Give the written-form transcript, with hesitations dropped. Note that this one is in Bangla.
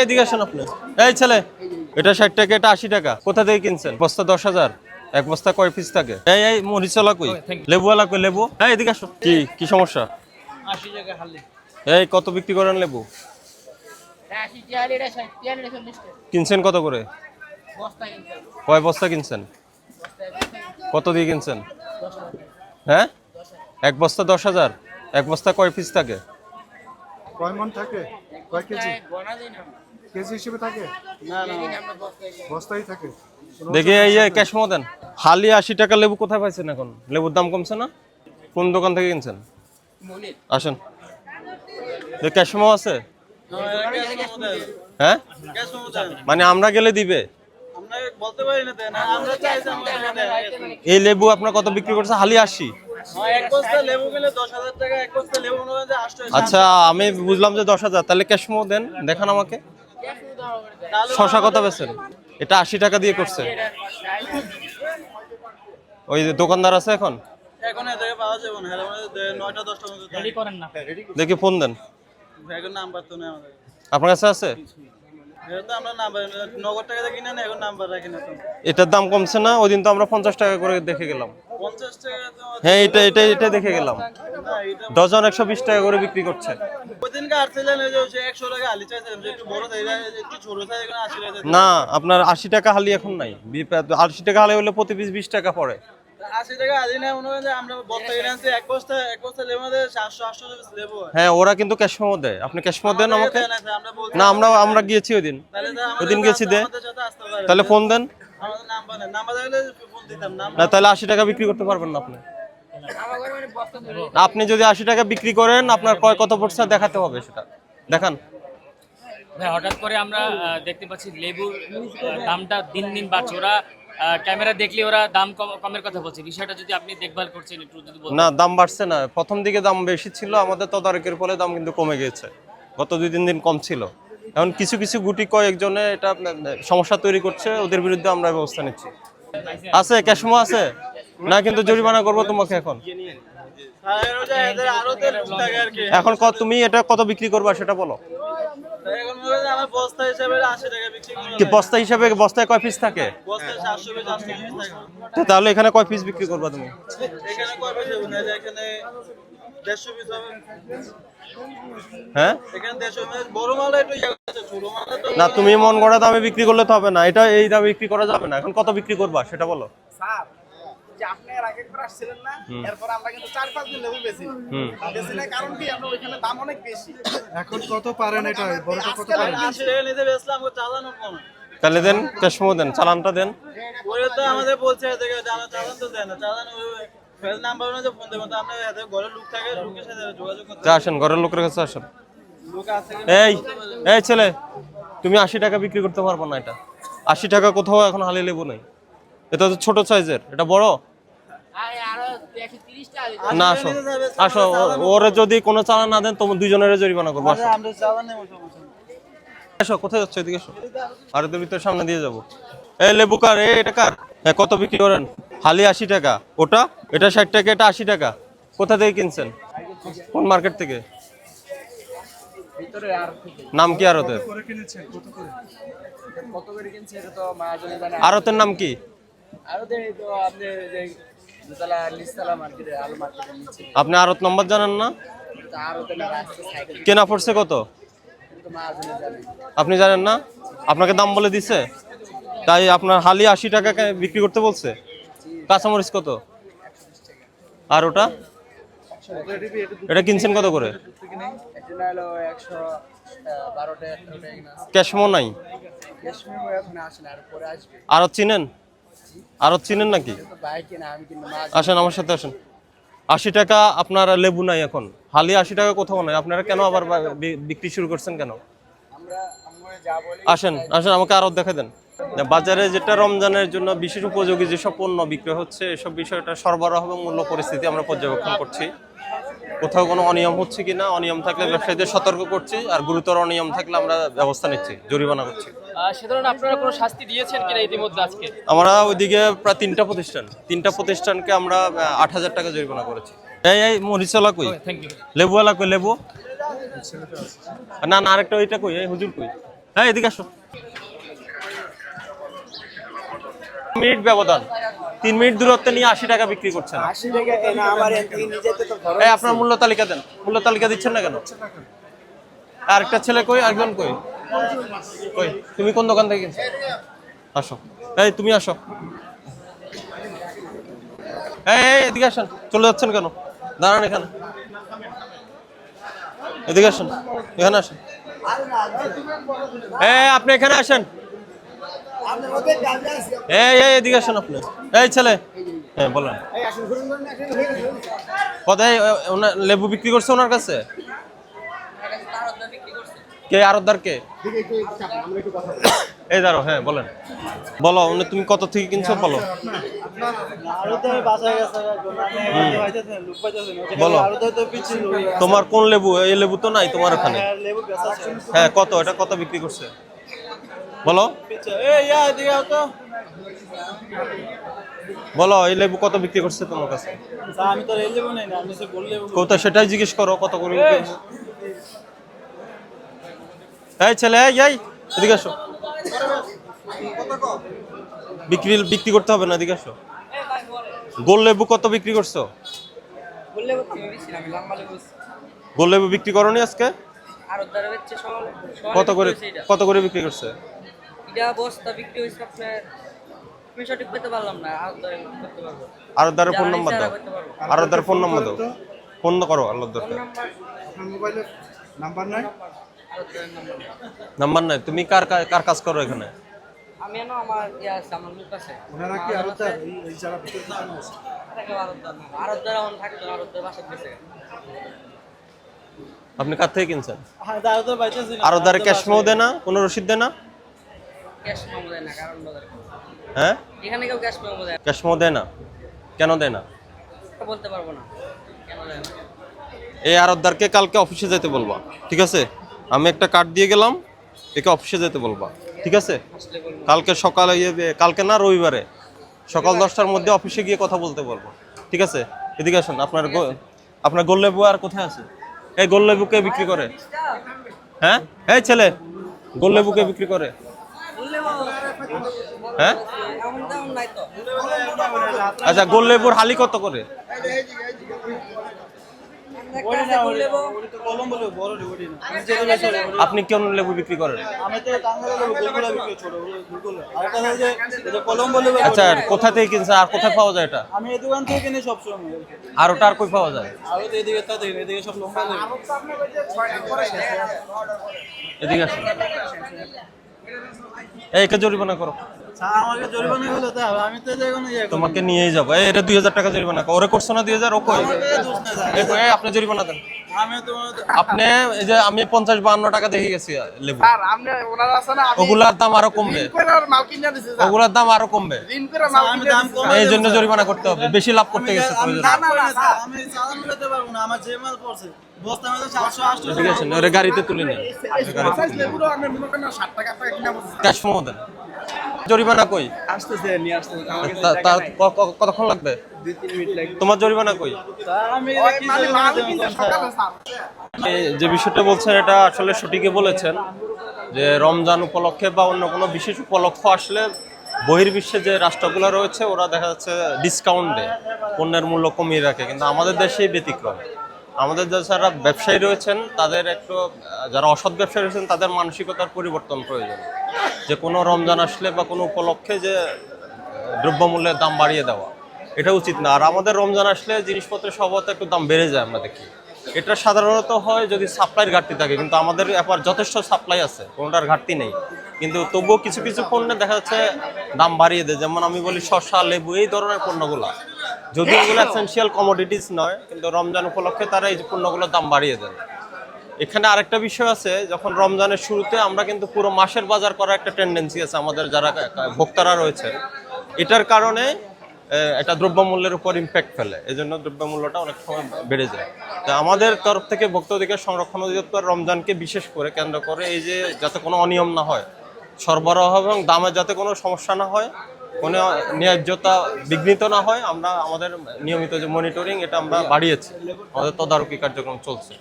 এদিকে আসেন আপনি। এই ছেলে, এটা 60 টাকা, এটা 80 টাকা। কোথা থেকে কিনছেন? বস্তা 10,000। এক বস্তা কয় পিস থাকে? এই মরিচওয়ালা কই? লেবুওয়ালা কই? লেবু, এই এদিকে আসো। কি সমস্যা? 80 টাকা হালি। এই কত বিক্রি করেন লেবু? 80 টাকা এটা 60 টাকা এটা 40 টাকা। কিনছেন কত করে? বস্তা কিনছেন। কয় বস্তা কিনছেন? কত দিয়ে কিনছেন? হ্যাঁ, এক বস্তা 10,000। এক বস্তা কয় পিস থাকে? কয় মন থাকে? কয় কেজি? গণা দেই না। কেজি হিসেবে থাকে? না আমরা বস্তায় কিনি। বস্তাই থাকে। দেখি এই ক্যাশ মো দেন। হালি 80 টাকা লেবু কোথায় পাইছেন এখন? লেবুর দাম কমছে না? কোন দোকান থেকে কিনছেন? মনির। আসেন, ক্যাশ মো আছে? হ্যাঁ, মানে আমরা গেলে দিবে? আমরা বলতে পারি না দেন। আমরা চাইছি আমরা এই লেবু আপনার কত বিক্রি করছে? হালি 80। এক বস্তা লেবু কিনলে 10,000 টাকা, এক বস্তা লেবু মনে হয় যে 800। আচ্ছা, আমি বুঝলাম যে 10,000, তাহলে ক্যাশ মো দেন, দেখান আমাকে। শশা কত বেচেন? এটা 80 টাকা দিয়ে করছে। ওই যে দোকানদার আছে এখন? এখন এ থেকে পাওয়া যাবে না। হ্যাঁ, 9টা 10টা মতো রেডি করেন না। দেখি ফোন দেন। এখন নাম্বার তো নেই আমাদের। আপনার কাছে আছে? এখন তো আমরা নাম্বার নগদ টাকা দিয়ে কিনে না, এখন নাম্বার রাখি না তো। এটার দাম কমছে না? ওই দিন তো আমরা 50 টাকা করে দেখে গেলাম। 50 টাকা তো। হ্যাঁ, এটা দেখে গেলাম। না, এটা ডজন 120 টাকা করে বিক্রি করছে। ওই দিনকে আসছিলেন এই যে 100 টাকা আলি চাইছিলাম, যে একটু বড় সাইজ, একটু ছোট সাইজ, এখন 80 টাকা। না, আপনার 80 টাকা হালি এখন নাই। 80 টাকা হালি হলে প্রতি পিস 20 টাকা পড়ে। 80 টাকা আলি না, মনে হয় যে আমরা বস্তা কিনে আনছি, এক বস্তা লেবু মধ্যে 700 লেবু হয়। হ্যাঁ, ওরা কিন্তু ক্যাশ মেমো দেয়। আপনি ক্যাশ মেমো দেন আমাকে। আমরা বলছি না, আমরা গিয়েছি ওই দিন। তাহলে তো ওই দিন গেছি দে। আমাদের সাথে আসতে পারে। তাহলে ফোন দেন। আমাদের নাম্বার নেই, নাম্বার থাকলে ফোন দিতাম না। না, তাহলে 80 টাকা বিক্রি করতে পারবেন না আপনি। আমার ঘরে মানে বস্তা ধরে আপনি যদি 80 টাকা বিক্রি করেন, আপনার কত পড়ছে দেখাতে হবে, সেটা দেখান। ভাই, হঠাৎ করে আমরা দেখতে পাচ্ছি লেবুর দামটা দিন দিন বাড়ছে। ওরা ক্যামেরা দেখলে ওরা দাম কমের কথা বলছে। বিষয়টা যদি আপনি দেখভাল করছেন একটু যদি বলতেন। না, দাম বাড়ছে না। প্রথম দিকে দাম বেশি ছিল, আমাদের তদারকির ফলে দাম কিন্তু কমে গেছে। গত 2-3 দিন কম ছিল। এখন কিছু কিছু গুটি কয়েকজনে এটা সমস্যা তৈরি করছে, ওদের বিরুদ্ধে আমরা ব্যবস্থা নিচ্ছি। আছে ক্যাশমো আছে না, কিন্তু জরিমানা করবো তোমাকে এখন। আরো তেল থাকে আর কি। এখন তুমি এটা কত বিক্রি করবা সেটা বলো। এখন মনে হয় যে আমার বস্তা হিসাবে 80 টাকা বিক্রি করা কি যায়। বস্তা হিসাবে? বস্তায় কয় পিস থাকে? বস্তায় 700 পিস 800 পিস থাকে। তাহলে এখানে কয় পিস বিক্রি করবা তুমি? এখানে কয় পিস হবে না, এখানে 150 পিস হবে। হ্যাঁ, এখানে 150 পিস। বড় মালটা একটু ইয়া আছে, ছোট মালটা তো না, তুমি মন গড়া দামে বিক্রি করলে তো হবে না। এটা এই দামে বিক্রি করা যাবে না। এখন কত বিক্রি করবা সেটা বলো। স্যার, যে আপনি এর আগে একবার আসছিলেন না, এরপর আমরা কিন্তু 4-5 দিন লেবু বেশি বেশি না, কারণ কি আমরা ওইখানে দাম অনেক বেশি। এখন কত পারেন এটা? বড়টা কত পারেন? 80 টাকা নিতে বেচলাম, ও চালানো কম। তাহলে দেন, ক্যাশমো দেন, চালানটা দেন। ওরে তো আমাদের বলছে এদিকে চালান তো দেয় না, চালান ফেল নাম্বার অনুযায়ী ফোন দেবো। তো আমরা এদের ঘরে লোক থাকে, লোকের সাথে যোগাযোগ করতে তা আসেন, ঘরের লোকের কাছে আসেন। লোক আছে। এই ছেলে, তুমি 80 টাকা বিক্রি করতে পারবো না। এটা 80 টাকা কোথাও এখন হালি লেবু নেই। এটা তো ছোট সাইজের, এটা বড় আরো 130 টাকা। না। আসো, ওরে যদি কোনো চালান না দেন, তোমার দুইজনের জরিমানা করবো। আসো, আমরা চালান নেব সমস্যা নেই। এসো, কোথায় যাচ্ছ? এদিকে এসো। আর এদের ভিতরে সামনে দিয়ে যাবো। এই লেবু কার? এটা কার? কত বিক্রি করেন? হালি 80 টাকা। ওটা এটা 60 টাকা, এটা 80 টাকা। কোথা থেকে কিনছেন? কোন মার্কেট থেকে? ভিতরে আর নাম কি আরতের? করে কিনেছেন কত করে? কত করে কিনছে এটা তো মায়াজনে জানে। আরতের নাম কি? আর ওদের তো আপনি যে দুতলা নিচতলা মার্কেটে আলু মার্কেটে নিচে আপনি আরত নম্বর জানেন না? তো আর ওদের না রাস্তা সাইকেল কেনা পড়ছে কত? তো মায়াজনে জানে। আপনি জানেন না? আপনাকে দাম বলে দিছে, তাই আপনার হালি 80 টাকা বিক্রি করতে বলছে। কাঁচামরিচ কত? আর ওটা এটা কিনছেন কত করে? এটা হলো 112 টাকা কিনা আছে। ক্যাশমো নাই? কেশমেমো এখন আসে না, আর পরে আসবে। আরত চিনেন? আরত চিনেন নাকি? তো বাইক কিনা আমি কিন্তু মাছ আসেন আমার সাথে আসেন। 80 টাকা আপনার লেবু নাই এখন। হালি 80 টাকা কোথাও নাই। আপনারা কেন আবার বিক্রি শুরু করছেন কেন? আমরা যা বলি আসেন আসেন, আমাকে আরো দেখে দেন। বাজারে যেটা রমজানের জন্য বিশেষ উপযোগী যেসব পণ্য বিক্রি হচ্ছে, এসব বিষয়টা সরবরাহ এবং মূল্য পরিস্থিতি আমরা পর্যবেক্ষণ করছি। কোথাও কোনো অনিয়ম হচ্ছে কিনা, অনিয়ম থাকলে ব্যবসায়ীদের সতর্ক করছি, আর গুরুতর অনিয়ম থাকলে আমরা ব্যবস্থা নিচ্ছি, জরিমানা করছি। সে ধরনের আপনারা কোনো শাস্তি দিয়েছেন কিনা ইতিমধ্যে আজকে? আমরা ওইদিকে প্রায় 3টা প্রতিষ্ঠানকে আমরা 8,000 টাকা জরিমানা করেছি। এই মরিচওয়ালা কই? Thank you. লেবুওয়ালা কই? লেবু না, আরেকটা ওইটা কই? এই হুজুর কই? হ্যাঁ এদিকে আসো। মিনিট ব্যবধান, 3 মিনিট দূরত্বে নিয়ে 80 টাকা বিক্রি করছেন। 80 টাকা এনে আমার এখান থেকে নিয়ে যেতে তো খরচ। এই আপনার মূল্য তালিকা দেন, মূল্য তালিকা দিচ্ছেন না কেন? আরেকটা ছেলে কই, আরেকজন কই? কই তুমি কোন দোকান থেকে কিনছো? আসো, এই তুমি আসো। এই এদিকে আসেন, চলে যাচ্ছেন কেন? দাঁড়ান এখানে, এদিকে আসেন, এখানে আসেন। এই আপনি এখানে আসেন। আপনি ওদের কাজে আছে। এই এদিকে আসেন আপনি। এই ছেলে, হ্যাঁ বলেন। এই আসুন ঘুরুন ঘুরুন আসুন। কোথায় ওনার লেবু বিক্রি করছে ওনার কাছে? কে আরতদার কে? দিকে একটু চাপ, আমরা একটু কথা বলি। এই দাঁড়ো, হ্যাঁ বলেন, বলো উনি তুমি কত থেকে কিনছো বলো। আরো তো বাসায় গেছে লুক পাইতেছেন বলো। আরো তো পিছিয়ে তোমার কোন লেবু? এই লেবু তো নাই তোমার ওখানে। লেবু বেচা আছে হ্যাঁ কত, এটা কত বিক্রি করছে বলো, এই ইয়া দিও তো বলো এই লেবু কত বিক্রি করছে তোমার কাছে? আমি তো এই লেবু নেই না, আমি সে বললে কোথায় সেটাই জিজ্ঞেস করো, কত করে বিক্রি করছে? এই ছেলে, এই এদিকে আসো। বিক্রি করতে হবে না, এদিকে আসো। গোল লেবু কত বিক্রি করছো? গোল লেবু বিক্রি করোনি আজকে? কত করে বিক্রি করছে? আরতদারের ফোন নাম্বার দাও, আরতদারের ফোন নাম্বার দাও, ফোন করো আরতদারকে। আপনার মোবাইলে নাম্বার নাই? নাম্বার নাই? তুমি কার কার কাজ করো এখানে? আমি না আমার আমার লোক আছে ওনারা কি আরতার এই যারা ভিতরে দোকানে আছে? আরতদার এখন থাকতো না, আরতদার বাসা গেছে। আপনি কার থেকে কিনছেন? হ্যাঁ দাও তো পাইতেছি না আরতদারে ক্যাশ মেও দেয় না, কোনো রসিদ দেয় না? ক্যাশ মেমো দেয় না, কারণ বাজারে হ্যাঁ এখানে কেউ ক্যাশ মেমো দেয় ক্যাশ মেও দেয় না, কেন দেয় না? না, বলতে পারবো না কেন দেয় না। এই আরতদারকে কালকে অফিসে যেতে বলবা, ঠিক আছে? আমি একটা কার্ড দিয়ে গেলাম, একে অফিসে যেতে বলবা, ঠিক আছে? আসলে বলবো। কালকে সকালে কালকে না রবিবারে সকাল 10টার মধ্যে অফিসে গিয়ে কথা বলতে বলবো, ঠিক আছে? এদিকে আসুন। আপনার গোললেবু আর কোথায় আছে? এই গোললেবু কে বিক্রি করে? হ্যাঁ এই ছেলে, গোললেবু কে বিক্রি করে? হ্যাঁ এমন তেমন নাই তো। আচ্ছা, গোললেবুর হালি কত করে? ওই না ওই তো কলম বলে বড় ওই না আমি যেতে বেশি আপনি কোন লেবু বিক্রি করেন? আমি তো টাঙ্গাইলে লেবু গোলগুলা বিক্রি ছোট গুগল আর একটা হলো যে এই যে কলম বলে আচ্ছা, কোথা থেকে কিনছে আর কোথায় পাওয়া যায় এটা? আমি এই দোকান থেকে কিনে সব সময় আর ওটা আর কই পাওয়া যায়? আর তো এদিকে তা দেখেন এদিকে সব লম্বা লেবু আরো তো আপনার ওই যে 6 টা করে শেষ আছে। এদিকে আসুন। এই একে জরিমানা করো। স্যার আমাকে জরিমানা হলো তা আমি তো যে কোনো ইয়ে তোমাকে নিয়েই যাবো। এই এটা 2000 টাকা জরিমানা। ওরে করছো না 2000? ও কই? দোষ না স্যার এই কই, এই আপনি জরিমানা দেন। আমি তোমার আপনি এই যে আমি 50-52 টাকা দেখে গেছি লেবু, স্যার আপনি ওনারা আছে না, আমি ওগুলার দাম আরো কমবে, ঋণ করে আর মাল কিনে দিছি স্যার। ওগুলার দাম আরো কমবে। ঋণ করে মাল আমি কিনে দাম দিছি কম স্যার। এই জন্য জরিমানা করতে হবে, বেশি লাভ করতে গেছে প্রয়োজন। না, না, না, স্যার। আমি চালান মিলাতে পারবো না আমার যে মাল পড়ছে বস্তা মধ্যে 700-800 ঠিক আছে, ওরে গাড়িতে তুলে নিন। এই সাইজ লেবুরও আপনি মনে করেন না 60 টাকা কিনা বলছেন। ক্যাশ মেমো দেন। জরিমানা কই? আসতেছে নিয়ে আসতেছে আমার কাছে তার কতক্ষণ লাগবে? 2-3 মিনিট লাগবে। তোমার জরিমানা কই? স্যার আমি ওই কি মাল জরিমানা দেবো কিনতে স্যার? সকালে স্যার। এই যে বিষয়টা বলছেন এটা আসলে সঠিকই বলেছেন, যে রমজান উপলক্ষে বা অন্য কোনো বিশেষ উপলক্ষ আসলে বহির্বিশ্বে যে রাষ্ট্রগুলো রয়েছে ওরা দেখা যাচ্ছে ডিসকাউন্ট দেয়, পণ্যের মূল্য কমিয়ে রাখে, কিন্তু আমাদের দেশেই ব্যতিক্রম। আমাদের দেশে যারা ব্যবসায়ী রয়েছেন তাদের একটু, যারা অসৎ ব্যবসায়ী রয়েছেন তাদের মানসিকতার পরিবর্তন প্রয়োজন, যে কোনো রমজান আসলে বা কোনো উপলক্ষে যে দ্রব্যমূল্যের দাম বাড়িয়ে দেওয়া এটা উচিত না। আর আমাদের রমজান আসলে জিনিসপত্রের স্বভাবত একটু দাম বেড়ে যায় আমরা দেখি। এটা সাধারণত হয় যদি সাপ্লাইয়ের ঘাটতি থাকে, কিন্তু আমাদের এবার যথেষ্ট সাপ্লাই আছে, কোনোটার ঘাটতি নেই, কিন্তু তবুও কিছু কিছু পণ্যে দেখা যাচ্ছে দাম বাড়িয়ে দেয়। যেমন আমি বলি শসা, লেবু, এই ধরনের পণ্যগুলো, যদিও এগুলো এসেনশিয়াল কমোডিটিস নয়, কিন্তু রমজান উপলক্ষে তারা এই পণ্যগুলোর দাম বাড়িয়ে দেয়। এখানে আরেকটা বিষয় আছে, যখন রমজানের শুরুতে আমরা কিন্তু পুরো মাসের বাজার করার একটা টেন্ডেন্সি আছে আমাদের যারা ভোক্তারা রয়েছেন, এটার কারণে এটা দ্রব্যমূল্যের উপর ইম্প্যাক্ট ফেলে, এই জন্য দ্রব্যমূল্যটা অনেক সময় বেড়ে যায়। তো আমাদের তরফ থেকে ভোক্তা অধিকার সংরক্ষণ অধিদপ্তর রমজানকে বিশেষ করে কেন্দ্র করে এই যে যাতে কোনো অনিয়ম না হয়, সরবরাহ এবং দামে যাতে কোনো সমস্যা না হয়, কোনো ন্যায্যতা বিঘ্নিত না হয়, আমরা আমাদের নিয়মিত যে মনিটরিং এটা আমরা বাড়িয়েছি, আমাদের তদারকি কার্যক্রম চলছে।